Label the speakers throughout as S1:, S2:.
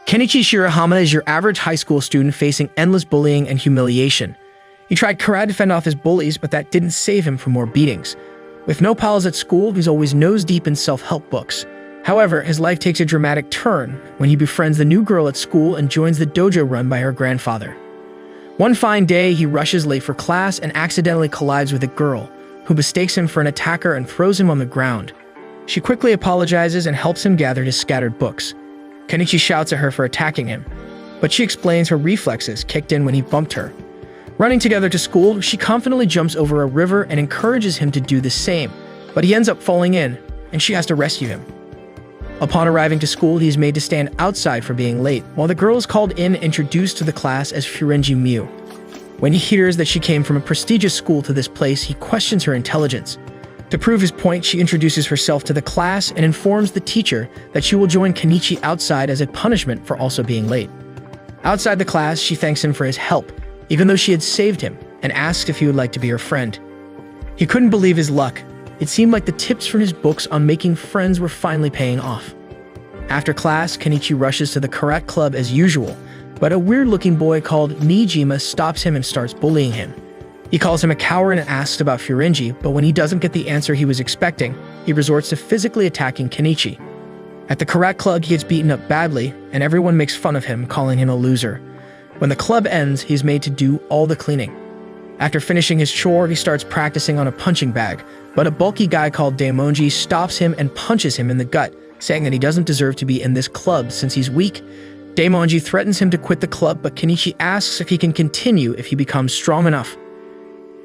S1: Kenichi Shirahama is your average high school student facing endless bullying and humiliation. He tried karate to fend off his bullies, but that didn't save him from more beatings. With no pals at school, he's always nose-deep in self-help books. However, his life takes a dramatic turn when he befriends the new girl at school and joins the dojo run by her grandfather. One fine day, he rushes late for class and accidentally collides with a girl, who mistakes him for an attacker and throws him on the ground. She quickly apologizes and helps him gather his scattered books. Kenichi shouts at her for attacking him, but she explains her reflexes kicked in when he bumped her. Running together to school, she confidently jumps over a river and encourages him to do the same, but he ends up falling in, and she has to rescue him. Upon arriving to school, he is made to stand outside for being late, while the girl is called in and introduced to the class as Furenji Miu. When he hears that she came from a prestigious school to this place, he questions her intelligence. To prove his point, she introduces herself to the class and informs the teacher that she will join Kenichi outside as a punishment for also being late. Outside the class, she thanks him for his help, even though she had saved him, and asks if he would like to be her friend. He couldn't believe his luck. It seemed like the tips from his books on making friends were finally paying off. After class, Kenichi rushes to the karate club as usual, but a weird-looking boy called Nijima stops him and starts bullying him. He calls him a coward and asks about Furenji, but when he doesn't get the answer he was expecting, he resorts to physically attacking Kenichi. At the karate club, he gets beaten up badly, and everyone makes fun of him, calling him a loser. When the club ends, he's made to do all the cleaning. After finishing his chore, he starts practicing on a punching bag, but a bulky guy called Daimonji stops him and punches him in the gut, saying that he doesn't deserve to be in this club since he's weak. Daimonji threatens him to quit the club, but Kenichi asks if he can continue if he becomes strong enough.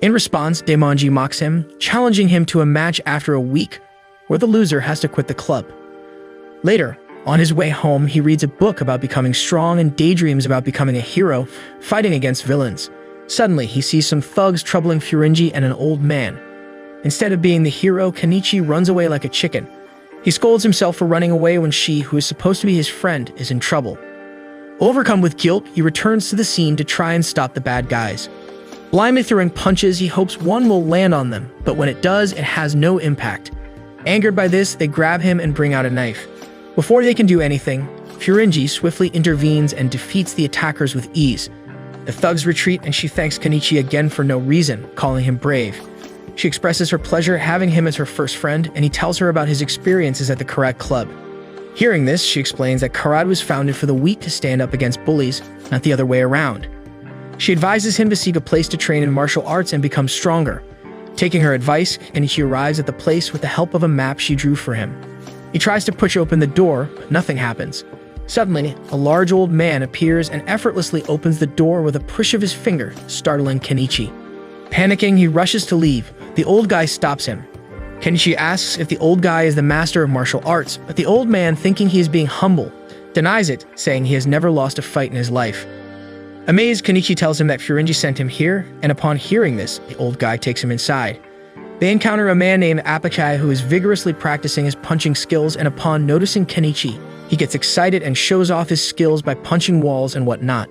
S1: In response, Daimonji mocks him, challenging him to a match after a week, where the loser has to quit the club. Later, on his way home, he reads a book about becoming strong and daydreams about becoming a hero, fighting against villains. Suddenly, he sees some thugs troubling Furenji and an old man. Instead of being the hero, Kenichi runs away like a chicken. He scolds himself for running away when she, who is supposed to be his friend, is in trouble. Overcome with guilt, he returns to the scene to try and stop the bad guys. Blindly throwing punches, he hopes one will land on them, but when it does, it has no impact. Angered by this, they grab him and bring out a knife. Before they can do anything, Furenji swiftly intervenes and defeats the attackers with ease. The thugs retreat and she thanks Kenichi again for no reason, calling him brave. She expresses her pleasure at having him as her first friend, and he tells her about his experiences at the karate club. Hearing this, she explains that karate was founded for the weak to stand up against bullies, not the other way around. She advises him to seek a place to train in martial arts and become stronger. Taking her advice, Kenichi arrives at the place with the help of a map she drew for him. He tries to push open the door, but nothing happens. Suddenly, a large old man appears and effortlessly opens the door with a push of his finger, startling Kenichi. Panicking, he rushes to leave. The old guy stops him. Kenichi asks if the old guy is the master of martial arts, but the old man, thinking he is being humble, denies it, saying he has never lost a fight in his life. Amazed, Kenichi tells him that Furenji sent him here, and upon hearing this, the old guy takes him inside. They encounter a man named Apachai who is vigorously practicing his punching skills, and upon noticing Kenichi, he gets excited and shows off his skills by punching walls and whatnot.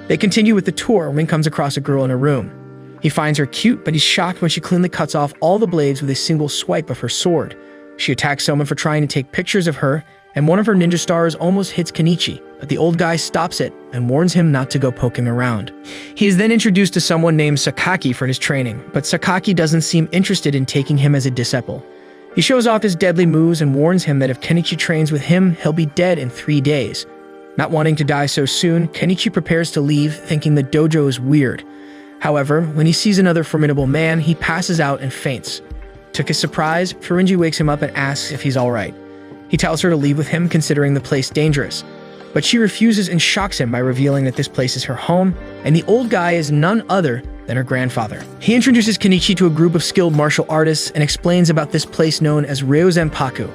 S1: They continue with the tour when he comes across a girl in a room. He finds her cute, but he's shocked when she cleanly cuts off all the blades with a single swipe of her sword. She attacks someone for trying to take pictures of her, and one of her ninja stars almost hits Kenichi, but the old guy stops it and warns him not to go poking around. He is then introduced to someone named Sakaki for his training, but Sakaki doesn't seem interested in taking him as a disciple. He shows off his deadly moves and warns him that if Kenichi trains with him, he'll be dead in 3 days. Not wanting to die so soon, Kenichi prepares to leave, thinking the dojo is weird. However, when he sees another formidable man, he passes out and faints. To his surprise, Furenji wakes him up and asks if he's alright. He tells her to leave with him, considering the place dangerous. But she refuses and shocks him by revealing that this place is her home, and the old guy is none other than her grandfather. He introduces Kenichi to a group of skilled martial artists and explains about this place known as Ryozenpaku.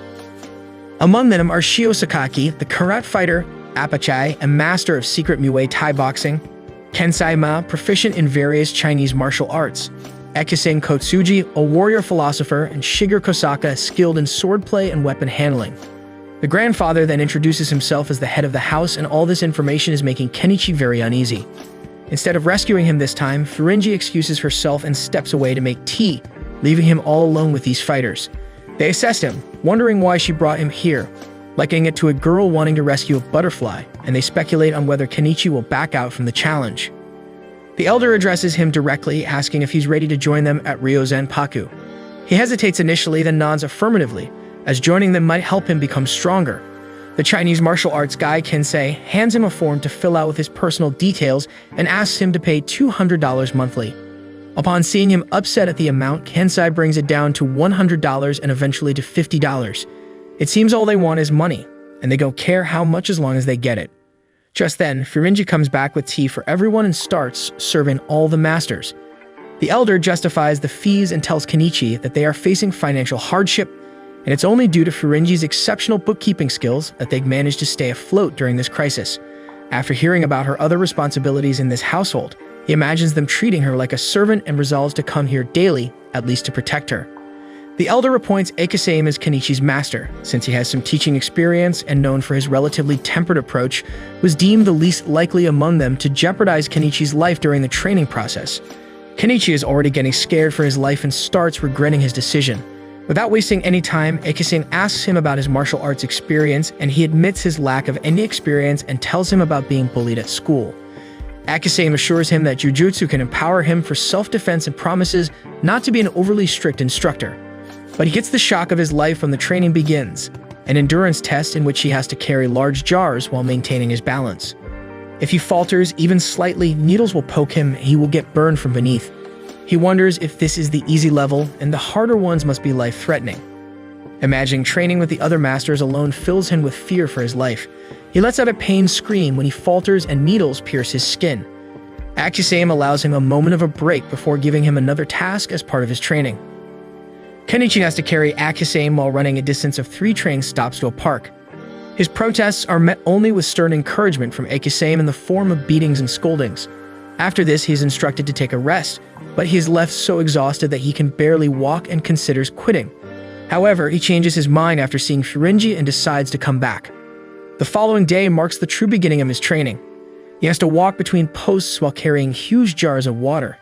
S1: Among them are Shio Sakaki, the karate fighter, Apachai, a master of secret Muay Thai boxing, Kensai Ma, proficient in various Chinese martial arts, Ekuseng Kotsuji, a warrior philosopher, and Shiger Kosaka, skilled in swordplay and weapon handling. The grandfather then introduces himself as the head of the house, and all this information is making Kenichi very uneasy. Instead of rescuing him this time, Furenji excuses herself and steps away to make tea, leaving him all alone with these fighters. They assess him, wondering why she brought him here. likening it to a girl wanting to rescue a butterfly, and they speculate on whether Kenichi will back out from the challenge. The elder addresses him directly, asking if he's ready to join them at Ryozen-Paku. He hesitates initially, then nods affirmatively, as joining them might help him become stronger. The Chinese martial arts guy, Kensei, hands him a form to fill out with his personal details and asks him to pay $200 monthly. Upon seeing him upset at the amount, Kensei brings it down to $100 and eventually to $50. It seems all they want is money, and they don't care how much as long as they get it. Just then, Furinji comes back with tea for everyone and starts serving all the masters. The elder justifies the fees and tells Kenichi that they are facing financial hardship, and it's only due to Furinji's exceptional bookkeeping skills that they've managed to stay afloat during this crisis. After hearing about her other responsibilities in this household, he imagines them treating her like a servant and resolves to come here daily, at least to protect her. The elder appoints Eikisame as Kenichi's master, since he has some teaching experience and known for his relatively tempered approach, was deemed the least likely among them to jeopardize Kenichi's life during the training process. Kenichi is already getting scared for his life and starts regretting his decision. Without wasting any time, Eikisame asks him about his martial arts experience, and he admits his lack of any experience and tells him about being bullied at school. Eikisame assures him that Jujutsu can empower him for self-defense and promises not to be an overly strict instructor. But he gets the shock of his life when the training begins, an endurance test in which he has to carry large jars while maintaining his balance. If he falters even slightly, needles will poke him and he will get burned from beneath. He wonders if this is the easy level and the harder ones must be life-threatening. Imagining training with the other masters alone fills him with fear for his life. He lets out a pained scream when he falters and needles pierce his skin. Eikisame allows him a moment of a break before giving him another task as part of his training. Kenichi has to carry Eikisame while running a distance of 3 train stops to a park. His protests are met only with stern encouragement from Eikisame in the form of beatings and scoldings. After this, he is instructed to take a rest, but he is left so exhausted that he can barely walk and considers quitting. However, he changes his mind after seeing Furinji and decides to come back. The following day marks the true beginning of his training. He has to walk between posts while carrying huge jars of water.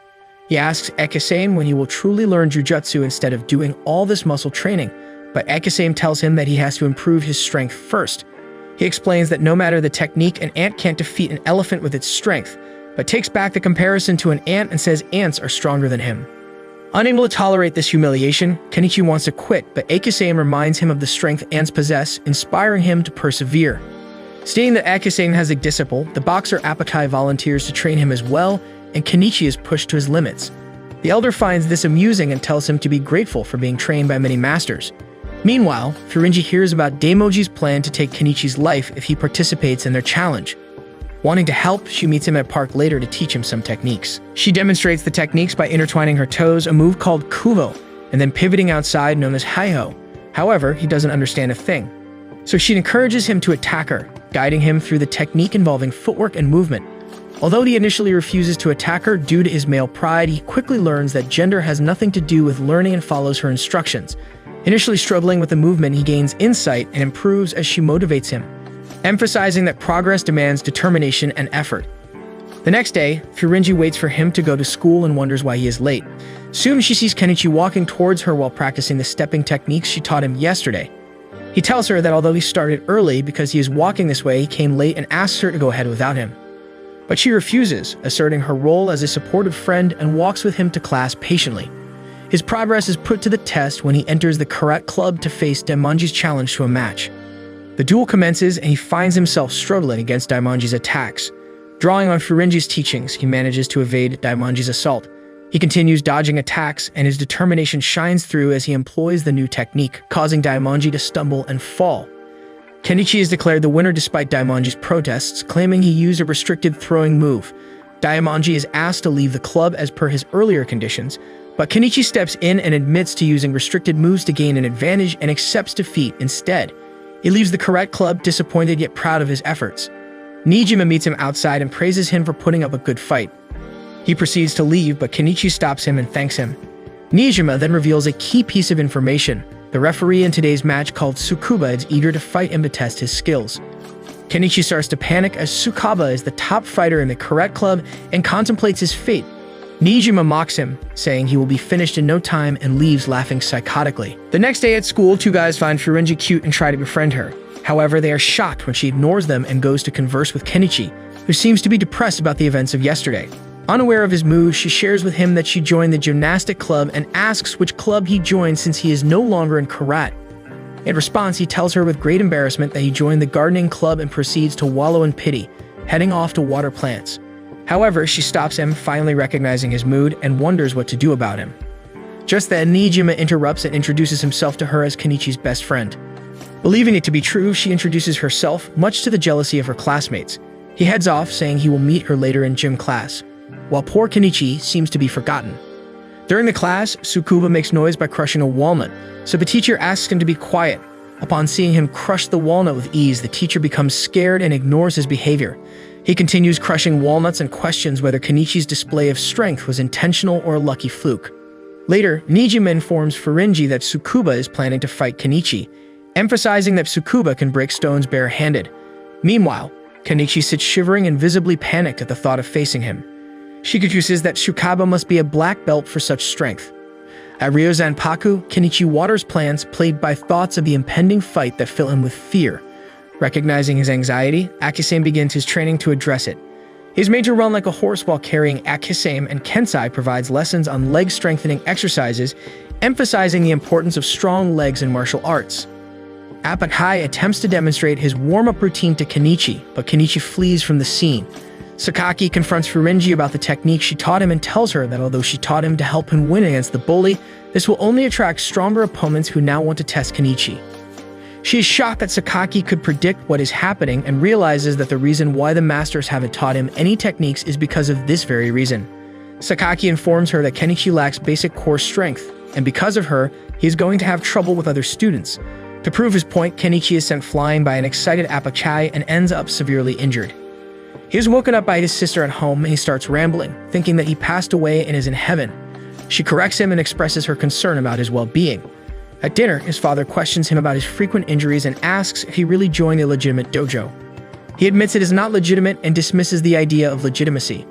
S1: He asks Eikisame when he will truly learn Jujutsu instead of doing all this muscle training, but Eikisame tells him that he has to improve his strength first. He explains that no matter the technique, an ant can't defeat an elephant with its strength, but takes back the comparison to an ant and says ants are stronger than him. Unable to tolerate this humiliation, Kenichi wants to quit, but Eikisame reminds him of the strength ants possess, inspiring him to persevere. Stating that Eikisame has a disciple, the boxer Apokai volunteers to train him as well, and Kenichi is pushed to his limits. The elder finds this amusing and tells him to be grateful for being trained by many masters. Meanwhile, Furinji hears about Daimoji's plan to take Kenichi's life if he participates in their challenge. Wanting to help, she meets him at park later to teach him some techniques. She demonstrates the techniques by intertwining her toes, a move called kuvo, and then pivoting outside known as haiho. However, he doesn't understand a thing. So she encourages him to attack her, guiding him through the technique involving footwork and movement. Although he initially refuses to attack her due to his male pride, he quickly learns that gender has nothing to do with learning and follows her instructions. Initially struggling with the movement, he gains insight and improves as she motivates him, emphasizing that progress demands determination and effort. The next day, Furinji waits for him to go to school and wonders why he is late. Soon she sees Kenichi walking towards her while practicing the stepping techniques she taught him yesterday. He tells her that although he started early because he is walking this way, he came late and asks her to go ahead without him. But she refuses, asserting her role as a supportive friend and walks with him to class patiently. His progress is put to the test when he enters the Karate Club to face Daimonji's challenge to a match. The duel commences and he finds himself struggling against Daimonji's attacks. Drawing on Furinji's teachings, he manages to evade Daimonji's assault. He continues dodging attacks, and his determination shines through as he employs the new technique, causing Daimonji to stumble and fall. Kenichi is declared the winner despite Daimonji's protests, claiming he used a restricted throwing move. Daimonji is asked to leave the club as per his earlier conditions, but Kenichi steps in and admits to using restricted moves to gain an advantage and accepts defeat instead. He leaves the Karate Club disappointed yet proud of his efforts. Nijima meets him outside and praises him for putting up a good fight. He proceeds to leave, but Kenichi stops him and thanks him. Nijima then reveals a key piece of information. The referee in today's match called Tsukuba is eager to fight him to test his skills. Kenichi starts to panic as Tsukuba is the top fighter in the Karate Club and contemplates his fate. Nijima mocks him, saying he will be finished in no time, and leaves laughing psychotically. The next day at school, 2 guys find Furinji cute and try to befriend her. However, they are shocked when she ignores them and goes to converse with Kenichi, who seems to be depressed about the events of yesterday. Unaware of his mood, she shares with him that she joined the gymnastic club and asks which club he joined since he is no longer in karate. In response, he tells her with great embarrassment that he joined the gardening club and proceeds to wallow in pity, heading off to water plants. However, she stops him, finally recognizing his mood, and wonders what to do about him. Just then, Niijima interrupts and introduces himself to her as Kenichi's best friend. Believing it to be true, she introduces herself, much to the jealousy of her classmates. He heads off, saying he will meet her later in gym class, while poor Kenichi seems to be forgotten. During the class, Tsukuba makes noise by crushing a walnut, so the teacher asks him to be quiet. Upon seeing him crush the walnut with ease, the teacher becomes scared and ignores his behavior. He continues crushing walnuts and questions whether Kenichi's display of strength was intentional or a lucky fluke. Later, Niijima informs Furinji that Tsukuba is planning to fight Kenichi, emphasizing that Tsukuba can break stones bare-handed. Meanwhile, Kenichi sits shivering and visibly panicked at the thought of facing him. She confuses that Tsukuba must be a black belt for such strength. At Ryozanpaku, Kenichi waters plants, plagued by thoughts of the impending fight that fill him with fear. Recognizing his anxiety, Akisame begins his training to address it. He's made to run like a horse while carrying Akisame, and Kensai provides lessons on leg-strengthening exercises, emphasizing the importance of strong legs in martial arts. Apakai attempts to demonstrate his warm-up routine to Kenichi, but Kenichi flees from the scene. Sakaki confronts Furinji about the technique she taught him and tells her that although she taught him to help him win against the bully, this will only attract stronger opponents who now want to test Kenichi. She is shocked that Sakaki could predict what is happening and realizes that the reason why the masters haven't taught him any techniques is because of this very reason. Sakaki informs her that Kenichi lacks basic core strength, and because of her, he is going to have trouble with other students. To prove his point, Kenichi is sent flying by an excited Apakai and ends up severely injured. He is woken up by his sister at home and he starts rambling, thinking that he passed away and is in heaven. She corrects him and expresses her concern about his well-being. At dinner, his father questions him about his frequent injuries and asks if he really joined a legitimate dojo. He admits it is not legitimate and dismisses the idea of legitimacy.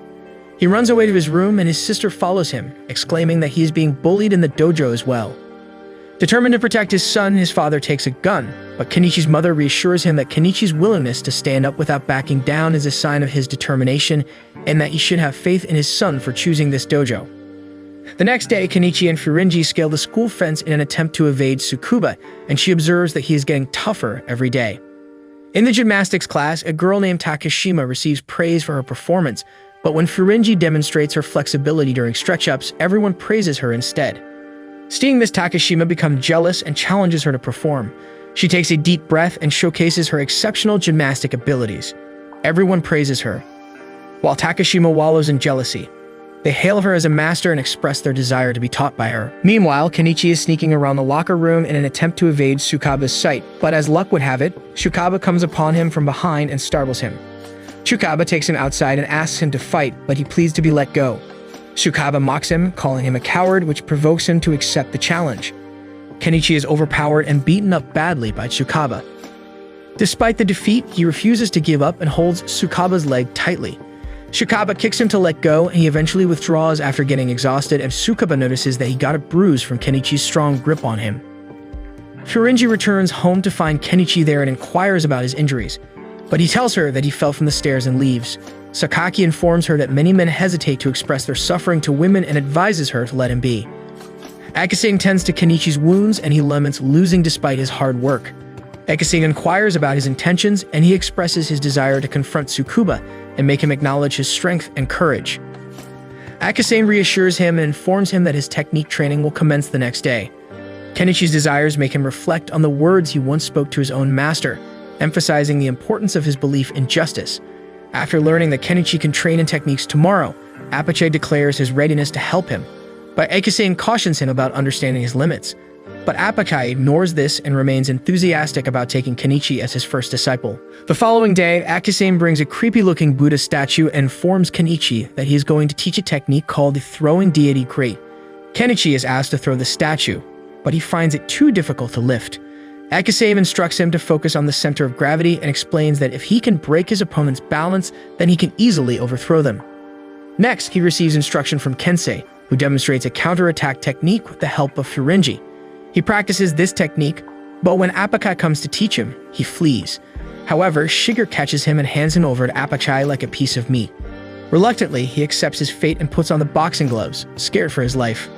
S1: He runs away to his room and his sister follows him, exclaiming that he is being bullied in the dojo as well. Determined to protect his son, his father takes a gun, but Kenichi's mother reassures him that Kenichi's willingness to stand up without backing down is a sign of his determination and that he should have faith in his son for choosing this dojo. The next day, Kenichi and Furinji scale the school fence in an attempt to evade Tsukuba, and she observes that he is getting tougher every day. In the gymnastics class, a girl named Takashima receives praise for her performance, but when Furinji demonstrates her flexibility during stretch-ups, everyone praises her instead. Seeing this, Takashima becomes jealous and challenges her to perform. She takes a deep breath and showcases her exceptional gymnastic abilities. Everyone praises her, while Takashima wallows in jealousy. They hail her as a master and express their desire to be taught by her. Meanwhile, Kenichi is sneaking around the locker room in an attempt to evade Tsukuba's sight, but as luck would have it, Tsukuba comes upon him from behind and startles him. Tsukuba takes him outside and asks him to fight, but he pleads to be let go. Tsukuba mocks him, calling him a coward, which provokes him to accept the challenge. Kenichi is overpowered and beaten up badly by Tsukuba. Despite the defeat, he refuses to give up and holds Tsukuba's leg tightly. Tsukuba kicks him to let go, and he eventually withdraws after getting exhausted, and Tsukuba notices that he got a bruise from Kenichi's strong grip on him. Furinji returns home to find Kenichi there and inquires about his injuries, but he tells her that he fell from the stairs and leaves. Sakaki informs her that many men hesitate to express their suffering to women and advises her to let him be. Akisame tends to Kenichi's wounds and he laments losing despite his hard work. Akisame inquires about his intentions and he expresses his desire to confront Tsukuba and make him acknowledge his strength and courage. Akisame reassures him and informs him that his technique training will commence the next day. Kenichi's desires make him reflect on the words he once spoke to his own master, emphasizing the importance of his belief in justice. After learning that Kenichi can train in techniques tomorrow, Apache declares his readiness to help him, but Akisame cautions him about understanding his limits. But Apakai ignores this and remains enthusiastic about taking Kenichi as his first disciple. The following day, Akisame brings a creepy-looking Buddha statue and informs Kenichi that he is going to teach a technique called the Throwing Deity Crate. Kenichi is asked to throw the statue, but he finds it too difficult to lift. Akisame instructs him to focus on the center of gravity and explains that if he can break his opponent's balance, then he can easily overthrow them. Next, he receives instruction from Kensei, who demonstrates a counterattack technique with the help of Furinji. He practices this technique, But when Apachai comes to teach him, he flees. However, Shiger catches him and hands him over to Apachai like a piece of meat. Reluctantly, he accepts his fate and puts on the boxing gloves, scared for his life.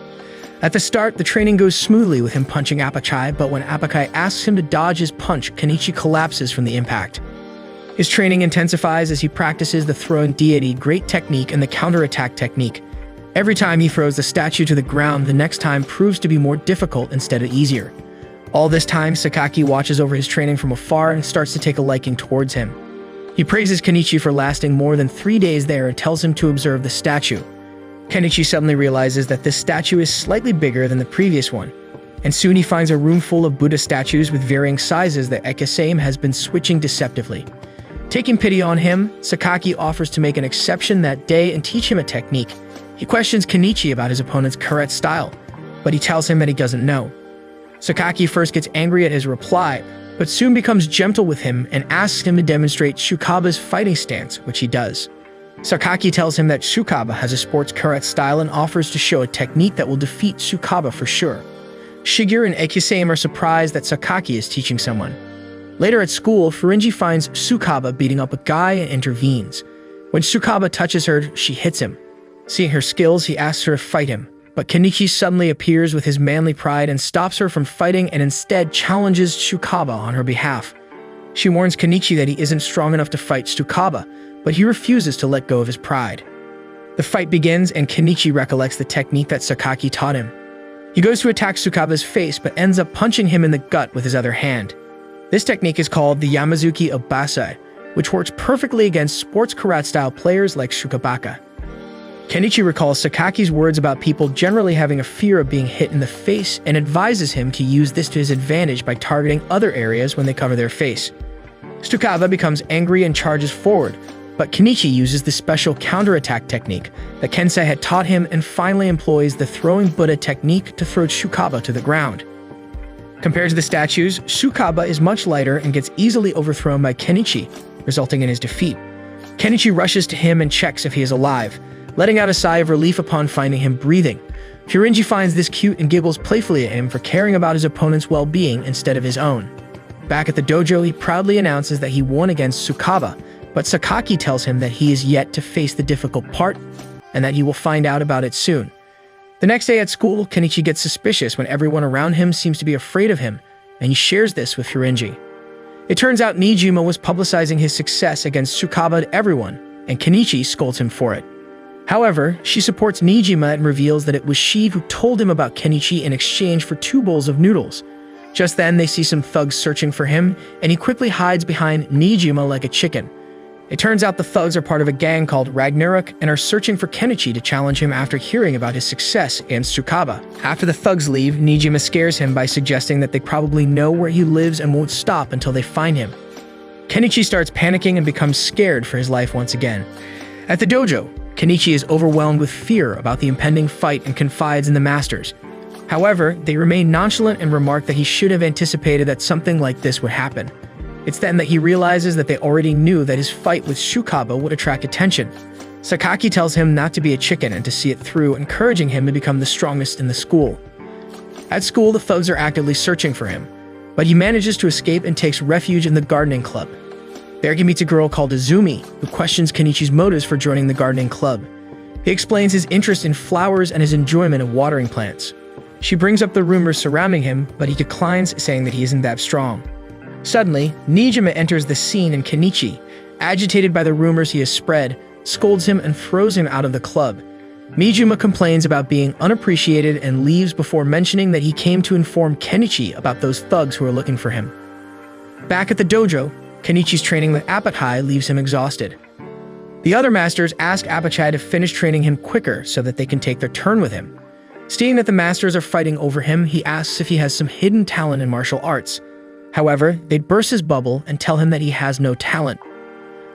S1: At the start, the training goes smoothly with him punching Apachai, but when Apachai asks him to dodge his punch, Kenichi collapses from the impact. His training intensifies as he practices the throwing deity great technique and the counterattack technique. Every time he throws the statue to the ground, the next time proves to be more difficult instead of easier. All this time, Sakaki watches over his training from afar and starts to take a liking towards him. He praises Kenichi for lasting more than 3 days there and tells him to observe the statue. Kenichi suddenly realizes that this statue is slightly bigger than the previous one, and soon he finds a room full of Buddha statues with varying sizes that Ekisame has been switching deceptively. Taking pity on him, Sakaki offers to make an exception that day and teach him a technique. He questions Kenichi about his opponent's karate style, but he tells him that he doesn't know. Sakaki first gets angry at his reply, but soon becomes gentle with him and asks him to demonstrate Shukaba's fighting stance, which he does. Sakaki tells him that Shukaba has a sports karate style and offers to show a technique that will defeat Shukaba for sure. Shiger and Ekisame are surprised that Sakaki is teaching someone. Later at school, Furinji finds Tsukaba beating up a guy and intervenes. When Tsukaba touches her, she hits him. Seeing her skills, he asks her to fight him, but Kenichi suddenly appears with his manly pride and stops her from fighting and instead challenges Tsukaba on her behalf. She warns Kenichi that he isn't strong enough to fight Tsukaba, but he refuses to let go of his pride. The fight begins and Kenichi recollects the technique that Sakaki taught him. He goes to attack Tsukaba's face but ends up punching him in the gut with his other hand. This technique is called the Yamazuki of Basai, which works perfectly against sports karate-style players like Shukabaka. Kenichi recalls Sakaki's words about people generally having a fear of being hit in the face and advises him to use this to his advantage by targeting other areas when they cover their face. Tsukaba becomes angry and charges forward, but Kenichi uses the special counterattack technique that Kensei had taught him and finally employs the throwing Buddha technique to throw Tsukaba to the ground. Compared to the statues, Tsukaba is much lighter and gets easily overthrown by Kenichi, resulting in his defeat. Kenichi rushes to him and checks if he is alive, letting out a sigh of relief upon finding him breathing. Furinji finds this cute and giggles playfully at him for caring about his opponent's well-being instead of his own. Back at the dojo, he proudly announces that he won against Tsukaba, but Sakaki tells him that he is yet to face the difficult part and that he will find out about it soon. The next day at school, Kenichi gets suspicious when everyone around him seems to be afraid of him, and he shares this with Furinji. It turns out Nijima was publicizing his success against Tsukaba to everyone, and Kenichi scolds him for it. However, she supports Nijima and reveals that it was she who told him about Kenichi in exchange for 2 bowls of noodles. Just then, they see some thugs searching for him, and he quickly hides behind Nijima like a chicken. It turns out the thugs are part of a gang called Ragnarok and are searching for Kenichi to challenge him after hearing about his success against Tsukaba. After the thugs leave, Nijima scares him by suggesting that they probably know where he lives and won't stop until they find him. Kenichi starts panicking and becomes scared for his life once again. At the dojo, Kenichi is overwhelmed with fear about the impending fight and confides in the masters. However, they remain nonchalant and remark that he should have anticipated that something like this would happen. It's then that he realizes that they already knew that his fight with Shukaba would attract attention. Sakaki tells him not to be a chicken and to see it through, encouraging him to become the strongest in the school. At school, the thugs are actively searching for him, but he manages to escape and takes refuge in the gardening club. There he meets a girl called Izumi, who questions Kenichi's motives for joining the gardening club. He explains his interest in flowers and his enjoyment of watering plants. She brings up the rumors surrounding him, but he declines, saying that he isn't that strong. Suddenly, Nijima enters the scene and Kenichi, agitated by the rumors he has spread, scolds him and throws him out of the club. Nijima complains about being unappreciated and leaves before mentioning that he came to inform Kenichi about those thugs who are looking for him. Back at the dojo, Kenichi's training with Apachai leaves him exhausted. The other masters ask Apachai to finish training him quicker so that they can take their turn with him. Seeing that the masters are fighting over him, he asks if he has some hidden talent in martial arts. However, they burst his bubble and tell him that he has no talent.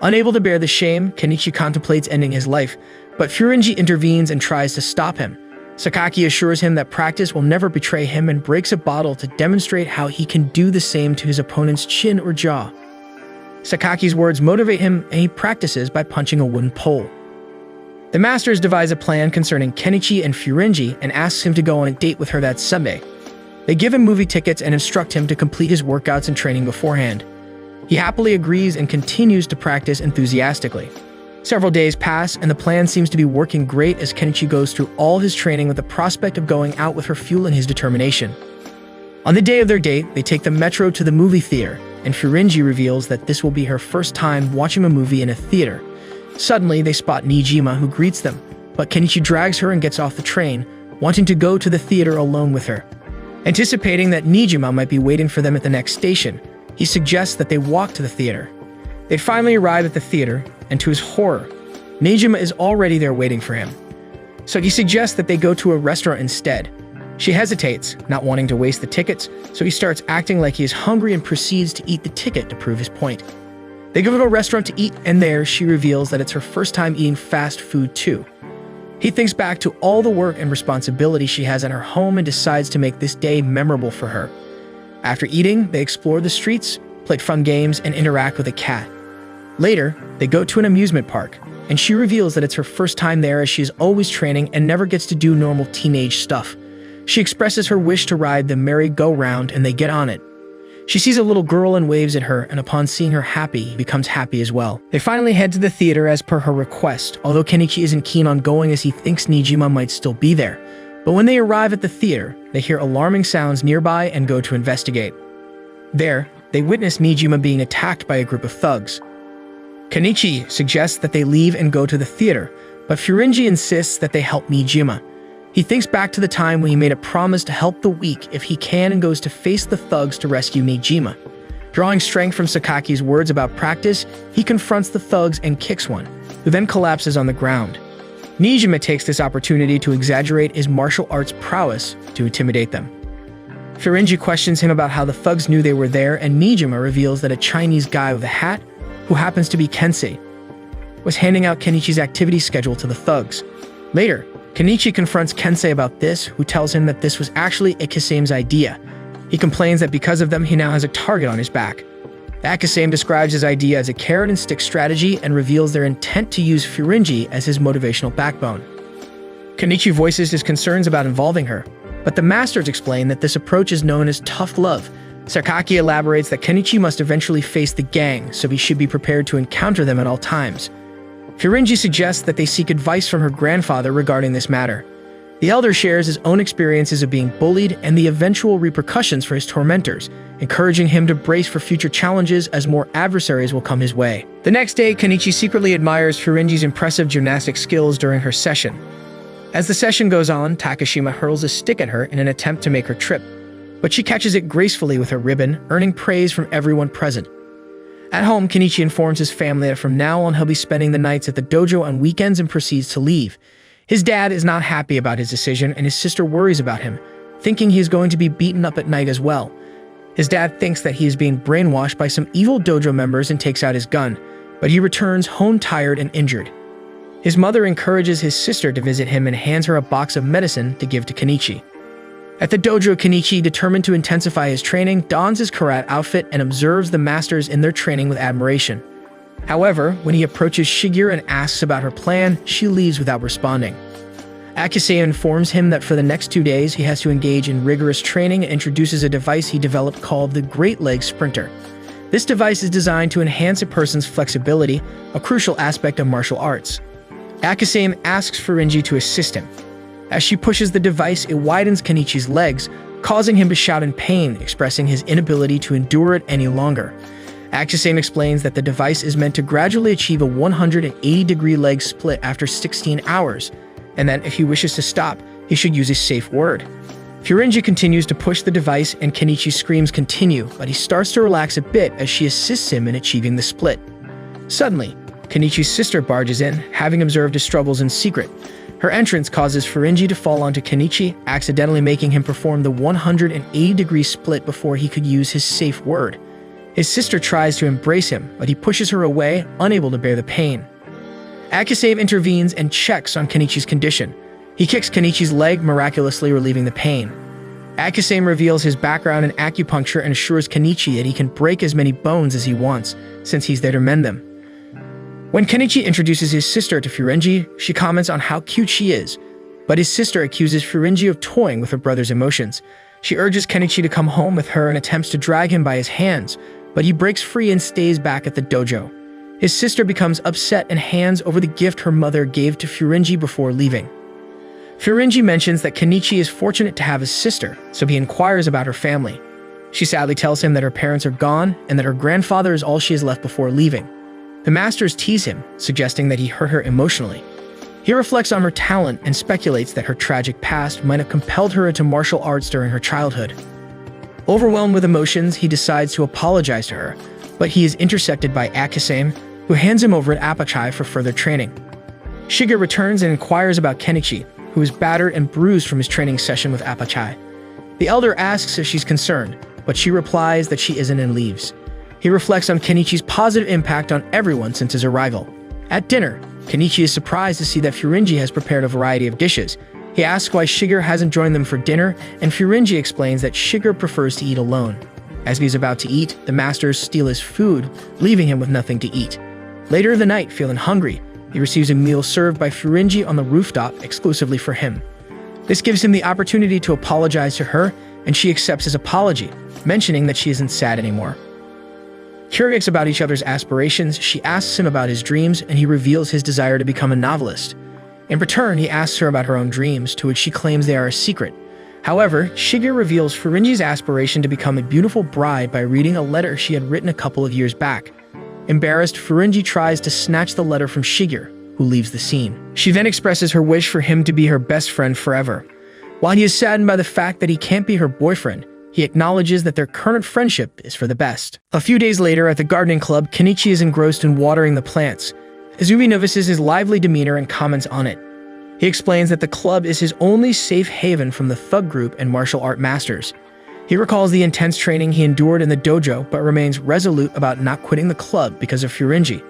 S1: Unable to bear the shame, Kenichi contemplates ending his life, but Furinji intervenes and tries to stop him. Sakaki assures him that practice will never betray him and breaks a bottle to demonstrate how he can do the same to his opponent's chin or jaw. Sakaki's words motivate him, and he practices by punching a wooden pole. The masters devise a plan concerning Kenichi and Furinji and asks him to go on a date with her that Sunday. They give him movie tickets and instruct him to complete his workouts and training beforehand. He happily agrees and continues to practice enthusiastically. Several days pass, and the plan seems to be working great as Kenichi goes through all his training with the prospect of going out with her fueling his determination. On the day of their date, they take the metro to the movie theater, and Furinji reveals that this will be her first time watching a movie in a theater. Suddenly, they spot Nijima, who greets them, but Kenichi drags her and gets off the train, wanting to go to the theater alone with her. Anticipating that Nijima might be waiting for them at the next station, he suggests that they walk to the theater. They finally arrive at the theater, and to his horror, Nijima is already there waiting for him. So he suggests that they go to a restaurant instead. She hesitates, not wanting to waste the tickets, so he starts acting like he is hungry and proceeds to eat the ticket to prove his point. They go to a restaurant to eat, and there she reveals that it's her first time eating fast food too. He thinks back to all the work and responsibility she has at her home and decides to make this day memorable for her. After eating, they explore the streets, play fun games, and interact with a cat. Later, they go to an amusement park, and she reveals that it's her first time there as she is always training and never gets to do normal teenage stuff. She expresses her wish to ride the merry-go-round, and they get on it. She sees a little girl and waves at her, and upon seeing her happy, he becomes happy as well. They finally head to the theater as per her request, although Kenichi isn't keen on going as he thinks Nijima might still be there. But when they arrive at the theater, they hear alarming sounds nearby and go to investigate. There, they witness Nijima being attacked by a group of thugs. Kenichi suggests that they leave and go to the theater, but Furinji insists that they help Nijima. He thinks back to the time when he made a promise to help the weak if he can and goes to face the thugs to rescue Nijima. Drawing strength from Sakaki's words about practice, he confronts the thugs and kicks one, who then collapses on the ground. Nijima takes this opportunity to exaggerate his martial arts prowess to intimidate them. Furinji questions him about how the thugs knew they were there, and Nijima reveals that a Chinese guy with a hat, who happens to be Kensei, was handing out Kenichi's activity schedule to the thugs. Later, Kenichi confronts Kensei about this, who tells him that this was actually Akisame's idea. He complains that because of them, he now has a target on his back. Akisame describes his idea as a carrot-and-stick strategy and reveals their intent to use Furinji as his motivational backbone. Kenichi voices his concerns about involving her, but the masters explain that this approach is known as tough love. Sakaki elaborates that Kenichi must eventually face the gang, so he should be prepared to encounter them at all times. Furinji suggests that they seek advice from her grandfather regarding this matter. The elder shares his own experiences of being bullied and the eventual repercussions for his tormentors, encouraging him to brace for future challenges as more adversaries will come his way. The next day, Kenichi secretly admires Furinji's impressive gymnastic skills during her session. As the session goes on, Takashima hurls a stick at her in an attempt to make her trip, but she catches it gracefully with her ribbon, earning praise from everyone present. At home, Kenichi informs his family that from now on he'll be spending the nights at the dojo on weekends and proceeds to leave. His dad is not happy about his decision, and his sister worries about him, thinking he is going to be beaten up at night as well. His dad thinks that he is being brainwashed by some evil dojo members and takes out his gun, but he returns home tired and injured. His mother encourages his sister to visit him and hands her a box of medicine to give to Kenichi. At the dojo, Kenichi, determined to intensify his training, dons his karate outfit and observes the masters in their training with admiration. However, when he approaches Shigeru and asks about her plan, she leaves without responding. Akisame informs him that for the next 2 days, he has to engage in rigorous training and introduces a device he developed called the Great Leg Sprinter. This device is designed to enhance a person's flexibility, a crucial aspect of martial arts. Akisame asks Furinji to assist him. As she pushes the device, it widens Kenichi's legs, causing him to shout in pain, expressing his inability to endure it any longer. Akisame explains that the device is meant to gradually achieve a 180-degree leg split after 16 hours, and that if he wishes to stop, he should use a safe word. Furinji continues to push the device and Kenichi's screams continue, but he starts to relax a bit as she assists him in achieving the split. Suddenly, Kenichi's sister barges in, having observed his struggles in secret. Her entrance causes Furinji to fall onto Kenichi, accidentally making him perform the 180-degree split before he could use his safe word. His sister tries to embrace him, but he pushes her away, unable to bear the pain. Akisame intervenes and checks on Kenichi's condition. He kicks Kenichi's leg, miraculously relieving the pain. Akisame reveals his background in acupuncture and assures Kenichi that he can break as many bones as he wants, since he's there to mend them. When Kenichi introduces his sister to Furinji, she comments on how cute she is, but his sister accuses Furinji of toying with her brother's emotions. She urges Kenichi to come home with her and attempts to drag him by his hands, but he breaks free and stays back at the dojo. His sister becomes upset and hands over the gift her mother gave to Furinji before leaving. Furinji mentions that Kenichi is fortunate to have a sister, so he inquires about her family. She sadly tells him that her parents are gone and that her grandfather is all she has left before leaving. The masters tease him, suggesting that he hurt her emotionally. He reflects on her talent and speculates that her tragic past might have compelled her into martial arts during her childhood. Overwhelmed with emotions, he decides to apologize to her, but he is intercepted by Akisame, who hands him over at Apachai for further training. Shiga returns and inquires about Kenichi, who is battered and bruised from his training session with Apachai. The elder asks if she's concerned, but she replies that she isn't and leaves. He reflects on Kenichi's positive impact on everyone since his arrival. At dinner, Kenichi is surprised to see that Furinji has prepared a variety of dishes. He asks why Shiger hasn't joined them for dinner, and Furinji explains that Shiger prefers to eat alone. As he's about to eat, the masters steal his food, leaving him with nothing to eat. Later in the night, feeling hungry, he receives a meal served by Furinji on the rooftop exclusively for him. This gives him the opportunity to apologize to her, and she accepts his apology, mentioning that she isn't sad anymore. Curious about each other's aspirations, she asks him about his dreams, and he reveals his desire to become a novelist. In return, he asks her about her own dreams, to which she claims they are a secret. However, Shiger reveals Furinji's aspiration to become a beautiful bride by reading a letter she had written a couple of years back. Embarrassed, Furinji tries to snatch the letter from Shiger, who leaves the scene. She then expresses her wish for him to be her best friend forever. While he is saddened by the fact that he can't be her boyfriend, he acknowledges that their current friendship is for the best. A few days later, at the gardening club, Kenichi is engrossed in watering the plants. Izumi notices his lively demeanor and comments on it. He explains that the club is his only safe haven from the thug group and martial art masters. He recalls the intense training he endured in the dojo, but remains resolute about not quitting the club because of Furinji.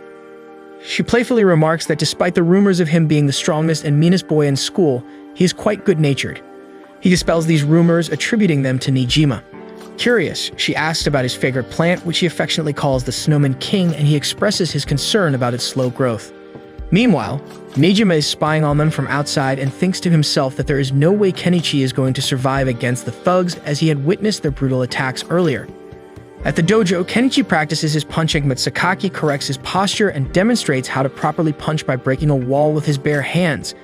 S1: She playfully remarks that despite the rumors of him being the strongest and meanest boy in school, he is quite good-natured. He dispels these rumors, attributing them to Nijima. Curious, she asks about his favorite plant, which he affectionately calls the Snowman King, and he expresses his concern about its slow growth. Meanwhile, Nijima is spying on them from outside and thinks to himself that there is no way Kenichi is going to survive against the thugs, as he had witnessed their brutal attacks earlier. At the dojo, Kenichi practices his punching, but Sakaki corrects his posture and demonstrates how to properly punch by breaking a wall with his bare hands.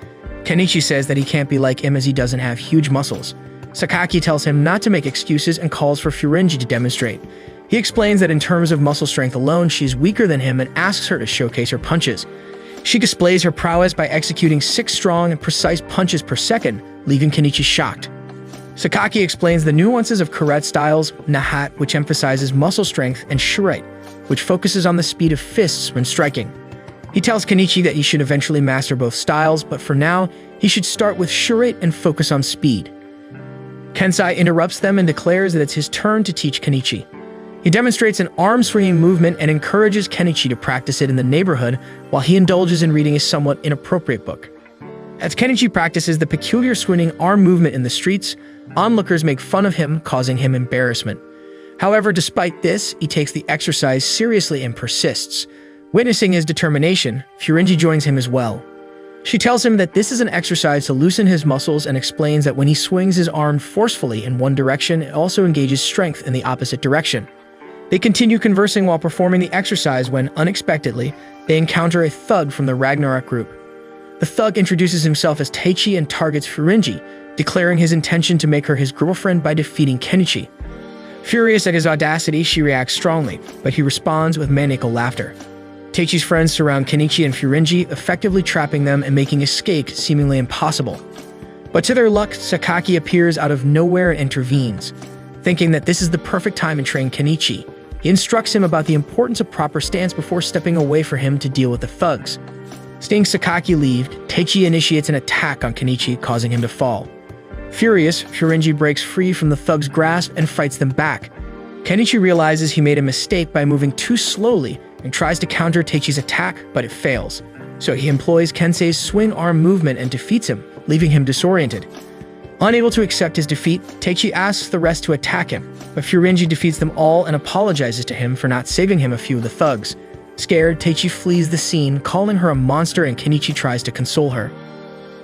S1: Kenichi says that he can't be like him as he doesn't have huge muscles. Sakaki tells him not to make excuses and calls for Furinji to demonstrate. He explains that in terms of muscle strength alone, she is weaker than him and asks her to showcase her punches. She displays her prowess by executing 6 strong and precise punches per second, leaving Kenichi shocked. Sakaki explains the nuances of karate styles, Nahat, which emphasizes muscle strength, and Shurite, which focuses on the speed of fists when striking. He tells Kenichi that he should eventually master both styles, but for now, he should start with Shurite and focus on speed. Kensai interrupts them and declares that it's his turn to teach Kenichi. He demonstrates an arm-swinging movement and encourages Kenichi to practice it in the neighborhood while he indulges in reading a somewhat inappropriate book. As Kenichi practices the peculiar swinging arm movement in the streets, onlookers make fun of him, causing him embarrassment. However, despite this, he takes the exercise seriously and persists. Witnessing his determination, Furinji joins him as well. She tells him that this is an exercise to loosen his muscles and explains that when he swings his arm forcefully in one direction, it also engages strength in the opposite direction. They continue conversing while performing the exercise when, unexpectedly, they encounter a thug from the Ragnarok group. The thug introduces himself as Taichi and targets Furinji, declaring his intention to make her his girlfriend by defeating Kenichi. Furious at his audacity, she reacts strongly, but he responds with maniacal laughter. Taichi's friends surround Kenichi and Furinji, effectively trapping them and making escape seemingly impossible. But to their luck, Sakaki appears out of nowhere and intervenes. Thinking that this is the perfect time to train Kenichi, he instructs him about the importance of proper stance before stepping away for him to deal with the thugs. Seeing Sakaki leave, Taichi initiates an attack on Kenichi, causing him to fall. Furious, Furinji breaks free from the thug's grasp and fights them back. Kenichi realizes he made a mistake by moving too slowly and tries to counter Taichi's attack, but it fails. So he employs Kensei's swing arm movement and defeats him, leaving him disoriented. Unable to accept his defeat, Taichi asks the rest to attack him, but Furinji defeats them all and apologizes to him for not saving him a few of the thugs. Scared, Taichi flees the scene, calling her a monster, and Kenichi tries to console her.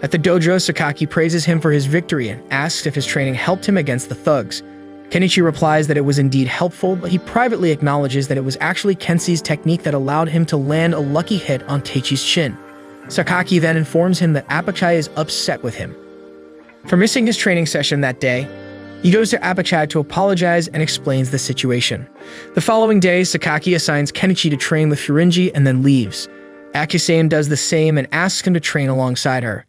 S1: At the dojo, Sakaki praises him for his victory and asks if his training helped him against the thugs. Kenichi replies that it was indeed helpful, but he privately acknowledges that it was actually Kensei's technique that allowed him to land a lucky hit on Teichi's chin. Sakaki then informs him that Apachai is upset with him for missing his training session that day. He goes to Apachai to apologize and explains the situation. The following day, Sakaki assigns Kenichi to train with Furinji and then leaves. Akisame does the same and asks him to train alongside her.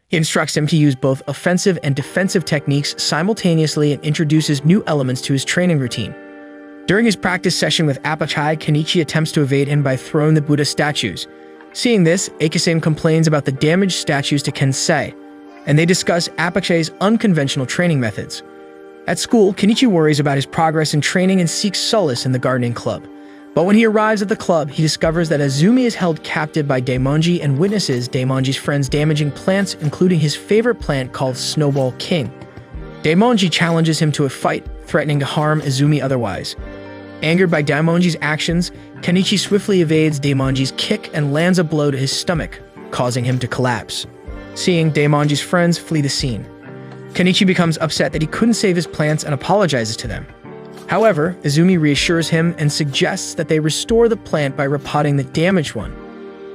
S1: He instructs him to use both offensive and defensive techniques simultaneously and introduces new elements to his training routine. During his practice session with Apachai, Kenichi attempts to evade him by throwing the Buddha statues. Seeing this, Akisame complains about the damaged statues to Kensei, and they discuss Apachai's unconventional training methods. At school, Kenichi worries about his progress in training and seeks solace in the gardening club. But when he arrives at the club, he discovers that Azumi is held captive by Daimonji and witnesses Daimonji's friends damaging plants, including his favorite plant called Snowball King. Daimonji challenges him to a fight, threatening to harm Azumi otherwise. Angered by Daimonji's actions, Kenichi swiftly evades Daimonji's kick and lands a blow to his stomach, causing him to collapse. Seeing Daimonji's friends flee the scene, Kenichi becomes upset that he couldn't save his plants and apologizes to them. However, Azumi reassures him and suggests that they restore the plant by repotting the damaged one.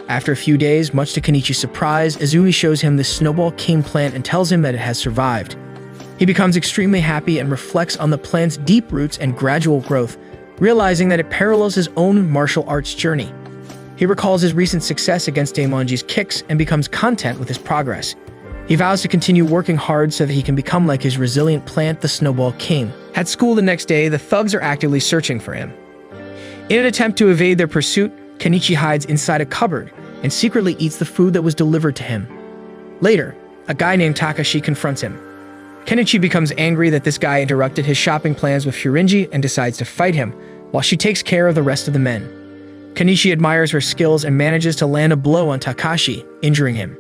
S1: After a few days, much to Kenichi's surprise, Azumi shows him the Snowball King plant and tells him that it has survived. He becomes extremely happy and reflects on the plant's deep roots and gradual growth, realizing that it parallels his own martial arts journey. He recalls his recent success against Daimonji's kicks and becomes content with his progress. He vows to continue working hard so that he can become like his resilient plant, the Snowball King. At school the next day, the thugs are actively searching for him. In an attempt to evade their pursuit, Kenichi hides inside a cupboard and secretly eats the food that was delivered to him. Later, a guy named Takashi confronts him. Kenichi becomes angry that this guy interrupted his shopping plans with Furinji and decides to fight him, while she takes care of the rest of the men. Kenichi admires her skills and manages to land a blow on Takashi, injuring him.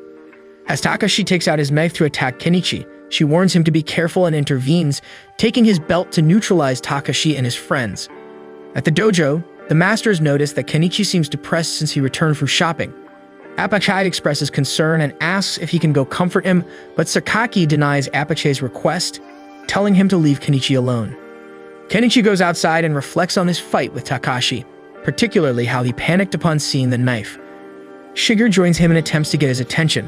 S1: As Takashi takes out his knife to attack Kenichi, she warns him to be careful and intervenes, taking his belt to neutralize Takashi and his friends. At the dojo, the masters notice that Kenichi seems depressed since he returned from shopping. Apachai expresses concern and asks if he can go comfort him, but Sakaki denies Apachai's request, telling him to leave Kenichi alone. Kenichi goes outside and reflects on his fight with Takashi, particularly how he panicked upon seeing the knife. Shiger joins him and attempts to get his attention.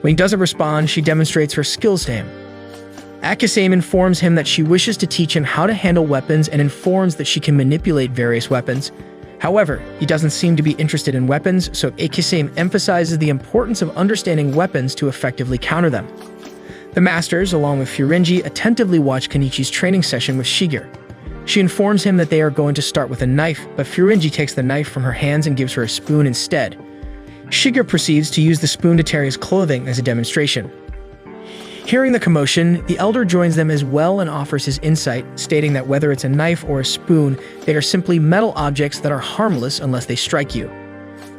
S1: When he doesn't respond, she demonstrates her skills to him. Akisame informs him that she wishes to teach him how to handle weapons and informs that she can manipulate various weapons. However, he doesn't seem to be interested in weapons, so Akisame emphasizes the importance of understanding weapons to effectively counter them. The masters, along with Furinji, attentively watch Kenichi's training session with Shiger. She informs him that they are going to start with a knife, but Furinji takes the knife from her hands and gives her a spoon instead. Shiger proceeds to use the spoon to tear his clothing as a demonstration. Hearing the commotion, the elder joins them as well and offers his insight, stating that whether it's a knife or a spoon, they are simply metal objects that are harmless unless they strike you.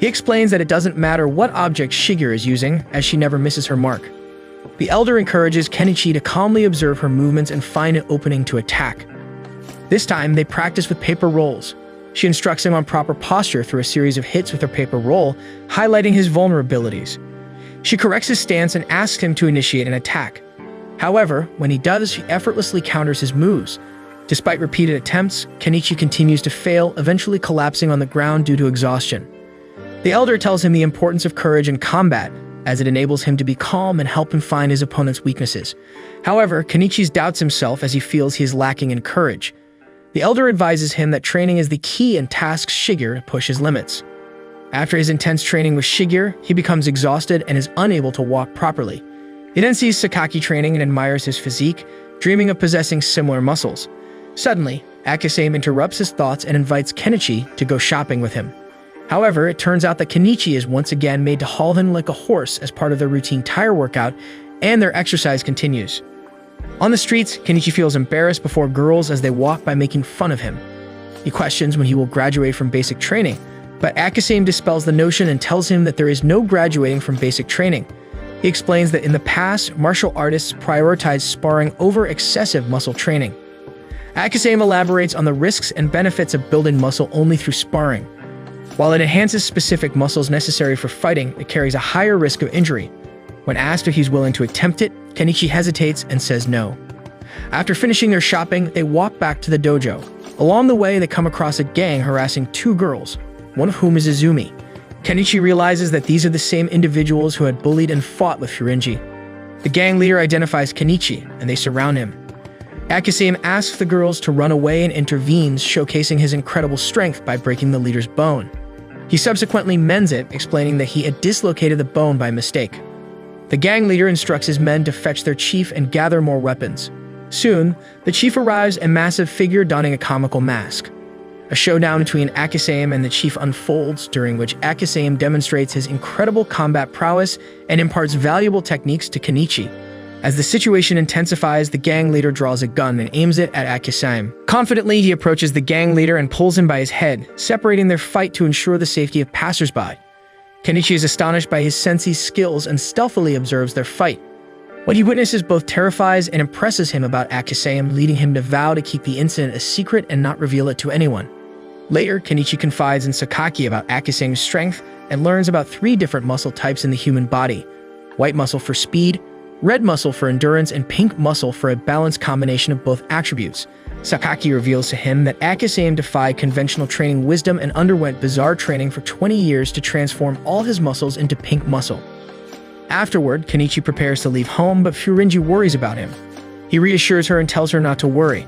S1: He explains that it doesn't matter what object Shiger is using, as she never misses her mark. The elder encourages Kenichi to calmly observe her movements and find an opening to attack. This time, they practice with paper rolls. She instructs him on proper posture through a series of hits with her paper roll, highlighting his vulnerabilities. She corrects his stance and asks him to initiate an attack. However, when he does, she effortlessly counters his moves. Despite repeated attempts, Kenichi continues to fail, eventually collapsing on the ground due to exhaustion. The elder tells him the importance of courage in combat, as it enables him to be calm and help him find his opponent's weaknesses. However, Kenichi doubts himself as he feels he is lacking in courage. The elder advises him that training is the key and tasks Shiger to push his limits. After his intense training with Shiger, he becomes exhausted and is unable to walk properly. He then sees Sakaki training and admires his physique, dreaming of possessing similar muscles. Suddenly, Akisame interrupts his thoughts and invites Kenichi to go shopping with him. However, it turns out that Kenichi is once again made to haul him like a horse as part of their routine tire workout, and their exercise continues. On the streets, Kenichi feels embarrassed before girls as they walk by making fun of him. He questions when he will graduate from basic training, but Akisame dispels the notion and tells him that there is no graduating from basic training. He explains that in the past, martial artists prioritized sparring over excessive muscle training. Akisame elaborates on the risks and benefits of building muscle only through sparring. While it enhances specific muscles necessary for fighting, it carries a higher risk of injury. When asked if he's willing to attempt it, Kenichi hesitates and says no. After finishing their shopping, they walk back to the dojo. Along the way, they come across a gang harassing two girls, one of whom is Izumi. Kenichi realizes that these are the same individuals who had bullied and fought with Furinji. The gang leader identifies Kenichi, and they surround him. Akisame asks the girls to run away and intervenes, showcasing his incredible strength by breaking the leader's bone. He subsequently mends it, explaining that he had dislocated the bone by mistake. The gang leader instructs his men to fetch their chief and gather more weapons. Soon, the chief arrives, a massive figure donning a comical mask. A showdown between Akisame and the chief unfolds, during which Akisame demonstrates his incredible combat prowess and imparts valuable techniques to Kenichi. As the situation intensifies, the gang leader draws a gun and aims it at Akisame. Confidently, he approaches the gang leader and pulls him by his head, separating their fight to ensure the safety of passersby. Kenichi is astonished by his sensei's skills and stealthily observes their fight. What he witnesses both terrifies and impresses him about Akisame, leading him to vow to keep the incident a secret and not reveal it to anyone. Later, Kenichi confides in Sakaki about Akisame's strength and learns about 3 different muscle types in the human body: white muscle for speed, red muscle for endurance, and pink muscle for a balanced combination of both attributes. Sakaki reveals to him that Akisame defied conventional training wisdom and underwent bizarre training for 20 years to transform all his muscles into pink muscle. Afterward, Kenichi prepares to leave home, but Furinji worries about him. He reassures her and tells her not to worry.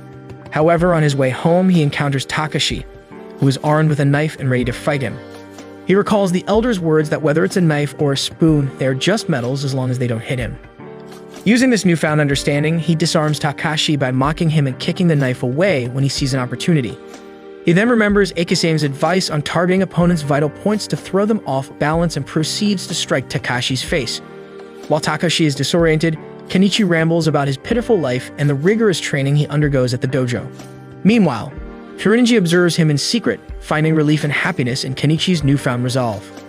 S1: However, on his way home, he encounters Takashi, who is armed with a knife and ready to fight him. He recalls the elder's words that whether it's a knife or a spoon, they are just metals as long as they don't hit him. Using this newfound understanding, he disarms Takashi by mocking him and kicking the knife away when he sees an opportunity. He then remembers Akisame's advice on targeting opponents' vital points to throw them off balance and proceeds to strike Takashi's face. While Takashi is disoriented, Kenichi rambles about his pitiful life and the rigorous training he undergoes at the dojo. Meanwhile, Furinji observes him in secret, finding relief and happiness in Kenichi's newfound resolve.